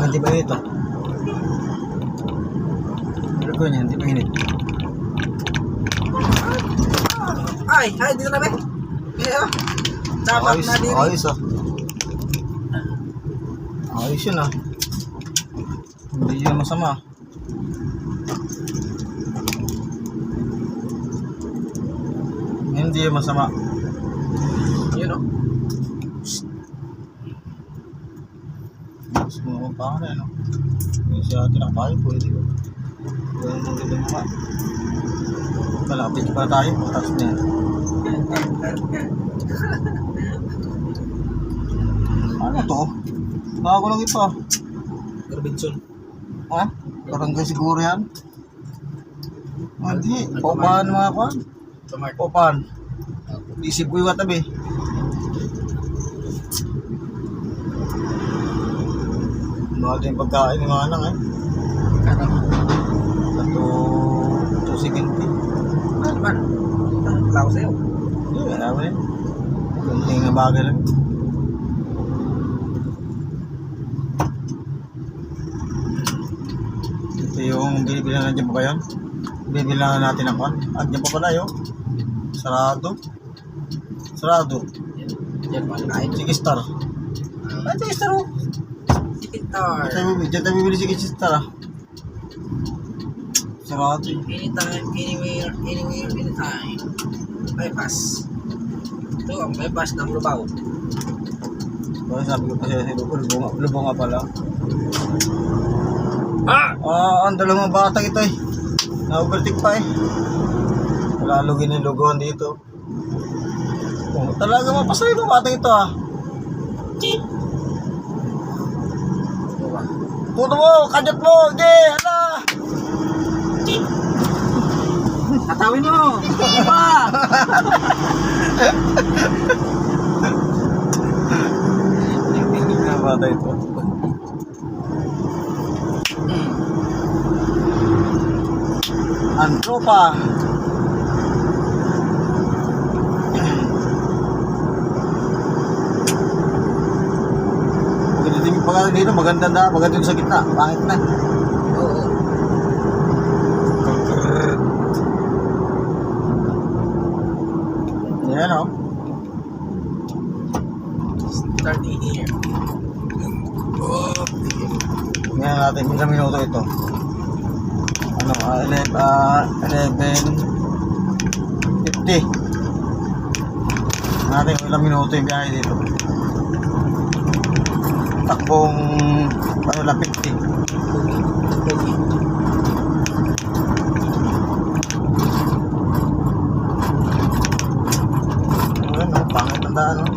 Hindi ba ito? Pero ko niya, hindi pa init. Ay, dito na ba? Dapat na din. Ayos ah. Ayos yun ah. Hindi yun masama. Hindi yun masama. Yun o. Mas mga pa na ano. Yung siya tinakabayo po hindi ko. Ganun mong ganda mga. Malapit pa tayo. Tapos na yan. Ano to? Bago lang ito ah. Robinson. Ha? Barangay siguro yan? Hindi. Paupahan mga kwan. Paupahan. Isip ko yung katabi. Mahal din pagkain ng mga anak eh. Ano? Ito 270. Ano man? Wala ko sa'yo. Hindi, wala mo rin. Kunting na bagay lang. Ito yung binibilang na dyan pa ba yun? Binibilang natin ang kwan. At dyan pa pala yun. Sarado. Sarado. Yan pa. Kahit Sige star. Ay, sige star oh. Chikitar. Diyan tayo bibili sige star ah. Sarado. Anytime, anywhere, anytime. Bypass. Ito ang bypass ng Lubao. Kaya sabi ko pa siya lubo nga pala. Ang dalawang batang ito eh. Na-overtake pa eh. Lalo giniluguan dito. Oh, talaga mapasay ng batang ito ah. Puto mo, kanyat mo, hindi, hala. Tatawin mo! Iba! Hindi na bata ito. Ang tropa. Pag dito maganda na, maganda sa gitna, pangit na. Oo. Yan o. Starting here. Ngayon natin, ilang minuto ito. Ano, 11:50. Natin ilang minuto yung biyahe dito. Takbong ano lang 50. Ano, pangit ang daan no?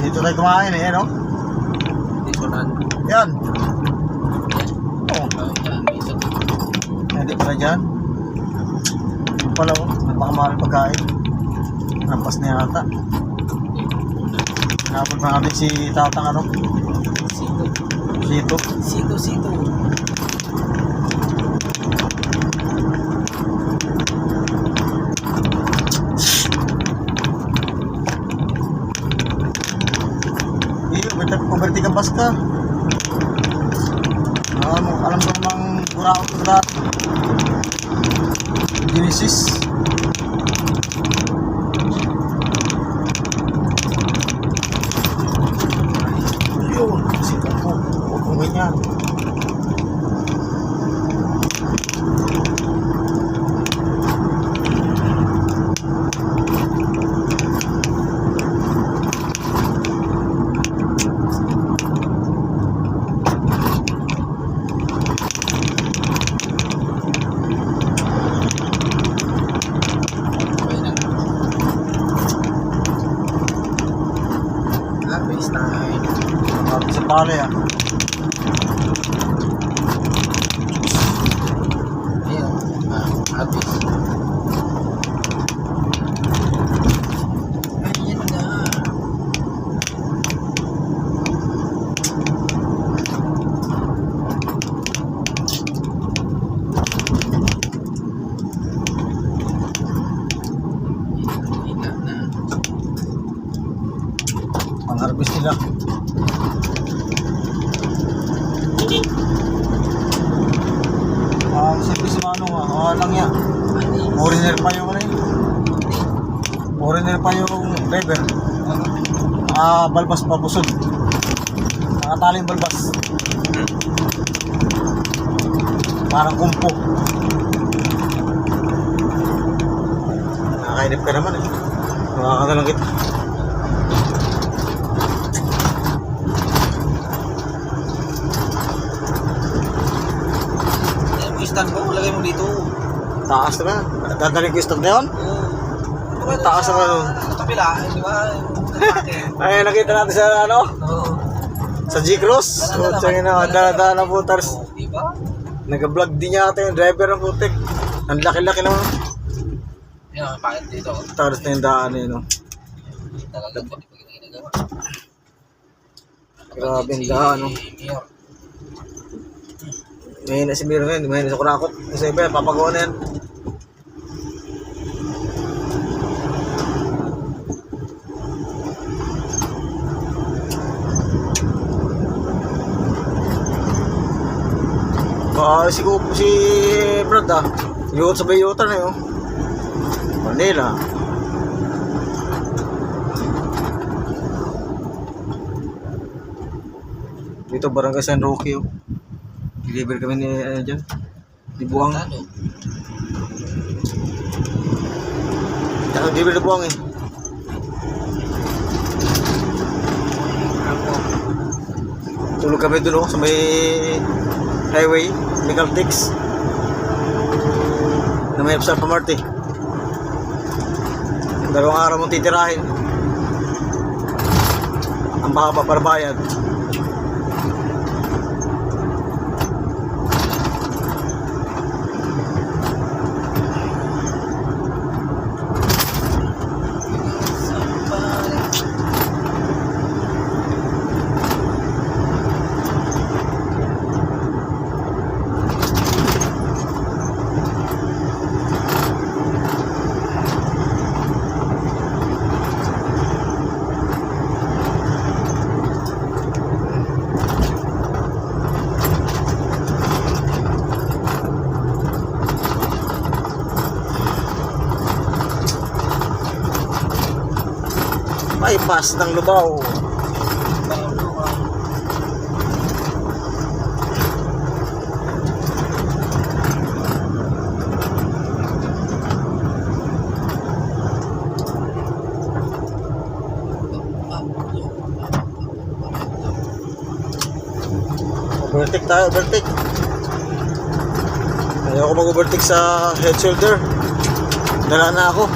Dito tayo kumain eh, no? Yan. Oh. Hindi pala dyan. Yung pala oh. Napakamahal pagkain. Nampas na yata. Napag na natin si tatang ano? Sito. Sito. Puberty ka bas ka. Alam mo namang burao ka Genesis. Yun, sito ko. Huwag kong ganyan. Sabi sa pala ah. Ayun. Abis. Ayan na. Hina na. Pang-harvest nila. Service mo ano lang yan. Foreigner pa yung ano yun. Foreigner pa yung driver. Balbas pa pusod. Nakataling balbas. Parang kumpo. Nakakainip ka naman eh. Nakakatalang kita. Stand mo, lagay mo dito. Taas na. Dadaling ko yung stand na yun? Oo. Taas naman nun. Sa kabila, di ba? Ay, nakita natin sa ano? Oo. Sa G-Cross. O, tsaka na, dala-dala ng putars. Di ba? Nag-vlog din yata yung driver ng putik. Ang laki-laki naman. Yan, pakit dito. Taras na yung daan eh, no? Talagang pati pag ginagawa. Grabe yung daan, no? Mayor. May na si Miro ngayon, may na sa kurakot. Kasi ba, papagawa na yan. Si Brad yun sabay yutan na yun. Manila. Dito barangay San Roque oh. Deliver kami ni dyan. Di Buang. Tsaka deliver ni Buang eh. Tulog kami dun oh, sa may highway, may Caltex. Na may Epsar Pamarte. Dalawang araw mong titirahin. Ang baka para bayad. Bypass ng Lubao. Overtake tayo, overtake. Ayaw ko mag-overtake sa head shoulder. Dala na ako.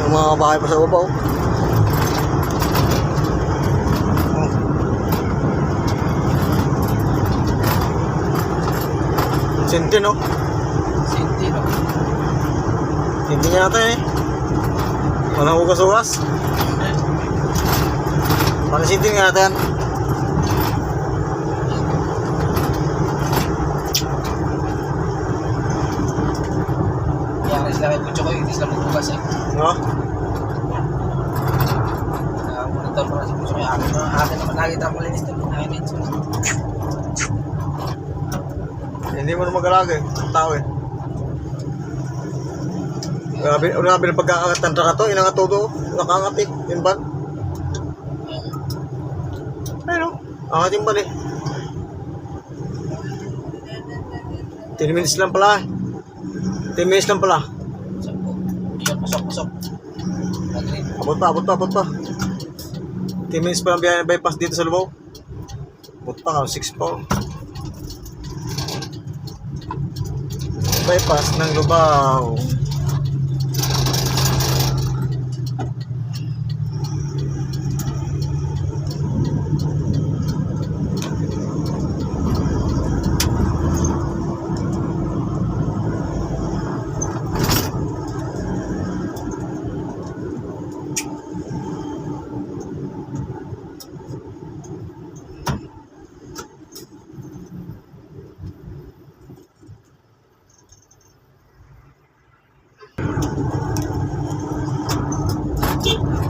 Mga bahay pa sa ubaw. Sinti no? Sinti no? Sinti niya natin eh. Walang ugas-ugas. Paano sinti nga natin? Kaya sila kay Pucho ko, hindi sila magbukas eh. No? Monitor ko na si Pucho ko. Akin naman nakita mo linis na linis. Hindi mo na mag-alaga eh. Ang tao eh. Grabe na pagkakagat ng traka to. Inangat todo. Nakangat eh. Yung ban. Ayun o. Angat yung ban eh. 10 minutes lang pala eh. 10 minutes lang pala. Yun, pasok. Abot pa. 10 minutes pa lang biyahe na bypass dito sa Lubao. Abot pa nga, 6 pa. Bypass ng Lubao.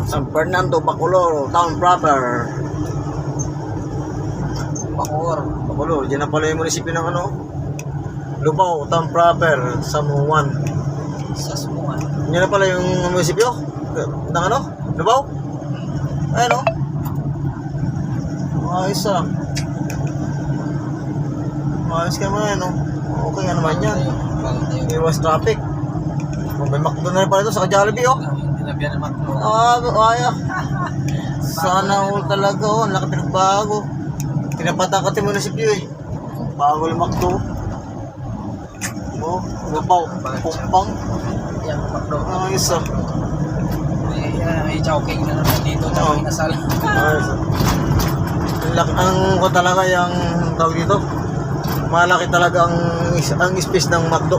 San Fernando, Bacolod, town proper. Bacoor. Bacolod, dyan na pala yung munisipyo ng ano? Lubao, town proper, Samuan. Sa Sumuan. Yan na pala yung munisipyo ng ano? Lubao? Ayun o. Ayos ah. Ayos ka naman yan o. Okay nga naman yan. Iwas traffic. May McDo na rin pala ito sa Jollibee o. Tinabyan naman ito. Ay. Sana all talaga o. Ang laki pinagbago. Pinapatakat yung munisipyo eh. Bago yung McDo. O, Lubao, Pumpang. Yan, Makdo. Ayos ah. May Chowking na naman dito. Chowking na sala. Ayos ah. Ang ko talaga yung tawag dito. Malaki talaga ang space ng McDo.